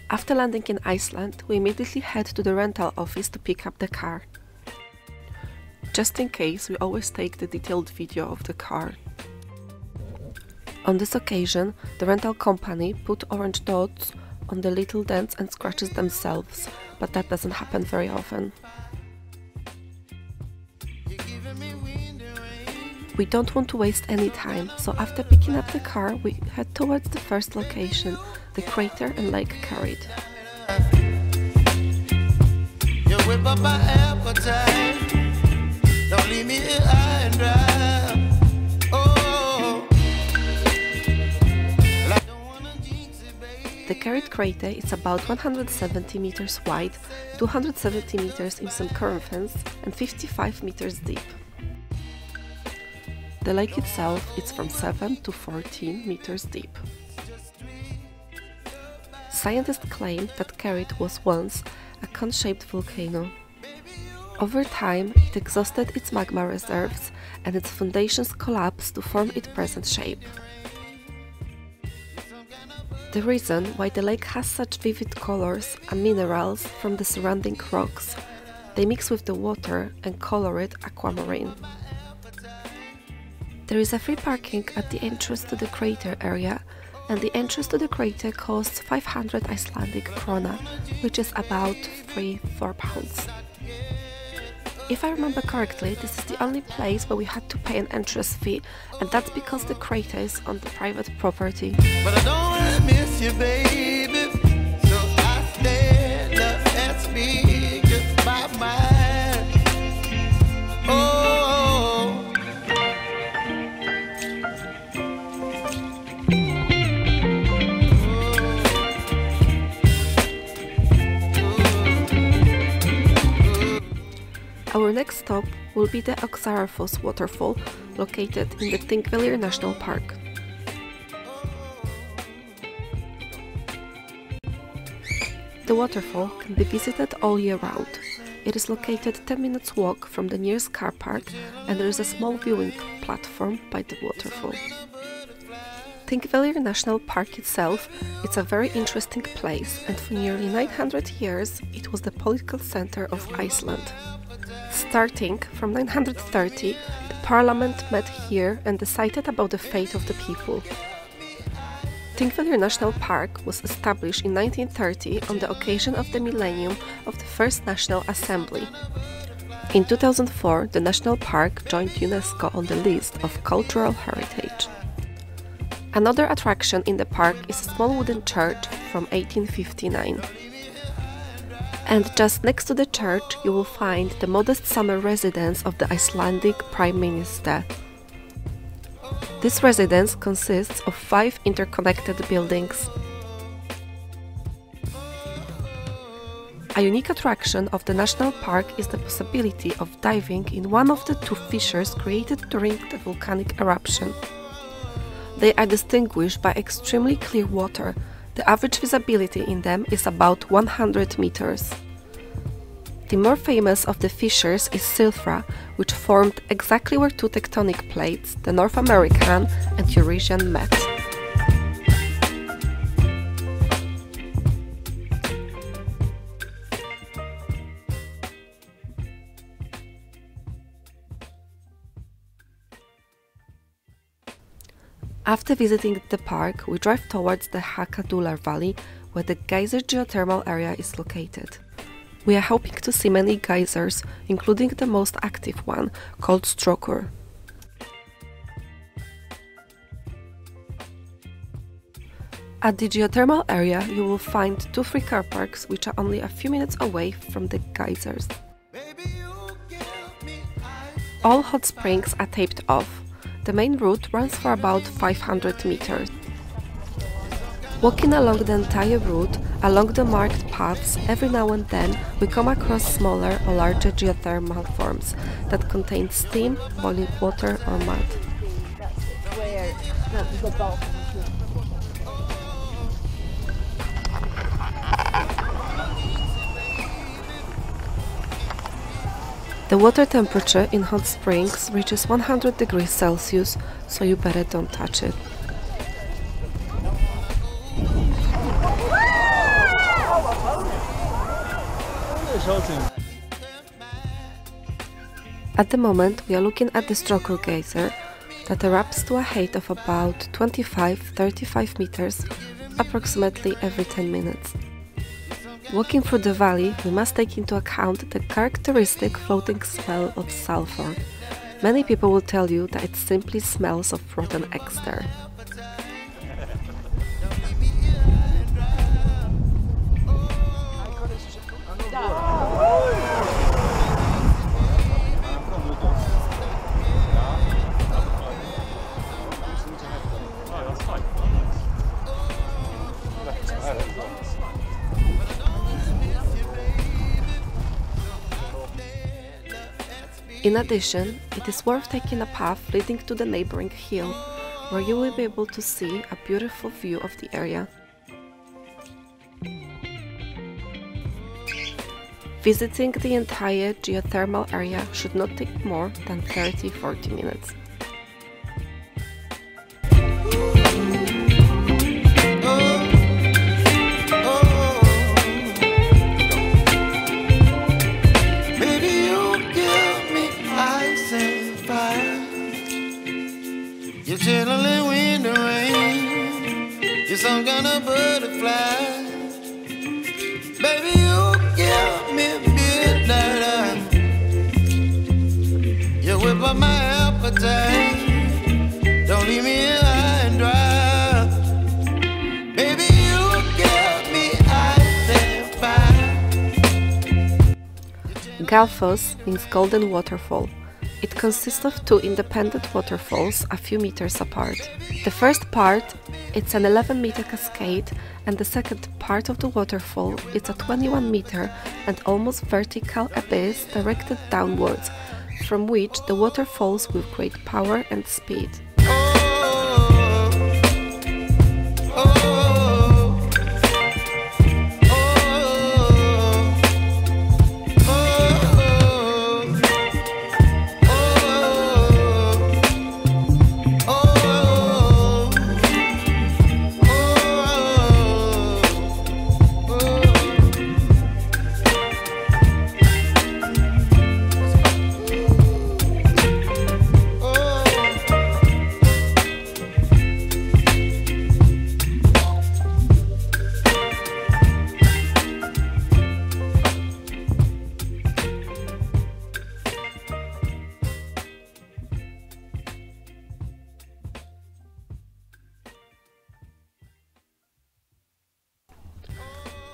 After landing in Iceland, we immediately head to the rental office to pick up the car. Just in case, we always take the detailed video of the car. On this occasion, the rental company put orange dots on the little dents and scratches themselves, but that doesn't happen very often. We don't want to waste any time, so after picking up the car, we head towards the first location, the crater and Lake Carried. You whip up my appetite. Don't leave me here high and dry. Oh. The Carried crater is about 170 meters wide, 270 meters in circumference and 55 meters deep. The lake itself is from 7 to 14 meters deep. Scientists claim that Carried was once a cone-shaped volcano. Over time, it exhausted its magma reserves and its foundations collapsed to form its present shape. The reason why the lake has such vivid colors are minerals from the surrounding rocks. They mix with the water and color it aquamarine. There is a free parking at the entrance to the crater area, and the entrance to the crater costs 500 Icelandic krona, which is about 3–4 pounds. If I remember correctly, this is the only place where we had to pay an entrance fee, and that's because the crater is on the private property. But I don't wanna miss you, baby, so I stand up and speak just my mind. Oh. Our next stop will be the Oxarafos waterfall, located in the Thingvellir National Park. The waterfall can be visited all year round. It is located 10 minutes walk from the nearest car park, and there is a small viewing platform by the waterfall. Thingvellir National Park itself is a very interesting place, and for nearly 900 years it was the political center of Iceland. Starting from 930, the parliament met here and decided about the fate of the people. Thingvellir National Park was established in 1930 on the occasion of the millennium of the First National Assembly. In 2004, the National Park joined UNESCO on the list of cultural heritage. Another attraction in the park is a small wooden church from 1859. And just next to the church you will find the modest summer residence of the Icelandic Prime Minister. This residence consists of 5 interconnected buildings. A unique attraction of the national park is the possibility of diving in one of the 2 fissures created during the volcanic eruption. They are distinguished by extremely clear water. The average visibility in them is about 100 meters. The more famous of the fissures is Silfra, which formed exactly where 2 tectonic plates, the North American and Eurasian, met. After visiting the park, we drive towards the Hakadúlar Valley, where the geyser geothermal area is located. We are hoping to see many geysers, including the most active one, called Strokur. At the geothermal area you will find 2 free car parks, which are only a few minutes away from the geysers. All hot springs are taped off. The main route runs for about 500 meters. Walking along the entire route, along the marked paths, every now and then we come across smaller or larger geothermal forms that contain steam, boiling water or mud. The water temperature in hot springs reaches 100 degrees Celsius, so you better don't touch it. At the moment we are looking at the Strokor geyser that erupts to a height of about 25-35 meters approximately every 10 minutes. Walking through the valley, we must take into account the characteristic floating smell of sulfur. Many people will tell you that it simply smells of rotten eggs there. In addition, it is worth taking a path leading to the neighboring hill, where you will be able to see a beautiful view of the area. Visiting the entire geothermal area should not take more than 30-40 minutes. You're chilling in the rain. You're some kind of butterfly. Baby, you give me midnight. You whip up my appetite. Don't leave me here high and dry. Baby, you give me ice and fire. Galfos means golden waterfall. It consists of two independent waterfalls a few meters apart. The first part, it's an 11-meter cascade, and the second part of the waterfall, it's a 21-meter and almost vertical abyss directed downwards, from which the water falls with great power and speed.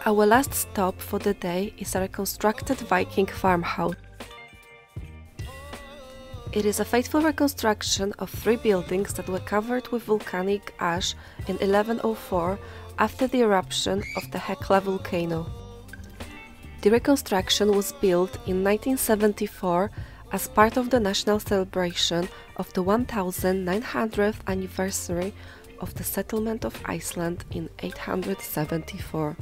Our last stop for the day is a reconstructed Viking farmhouse. It is a faithful reconstruction of 3 buildings that were covered with volcanic ash in 1104 after the eruption of the Hekla volcano. The reconstruction was built in 1974 as part of the national celebration of the 1900th anniversary of the settlement of Iceland in 874.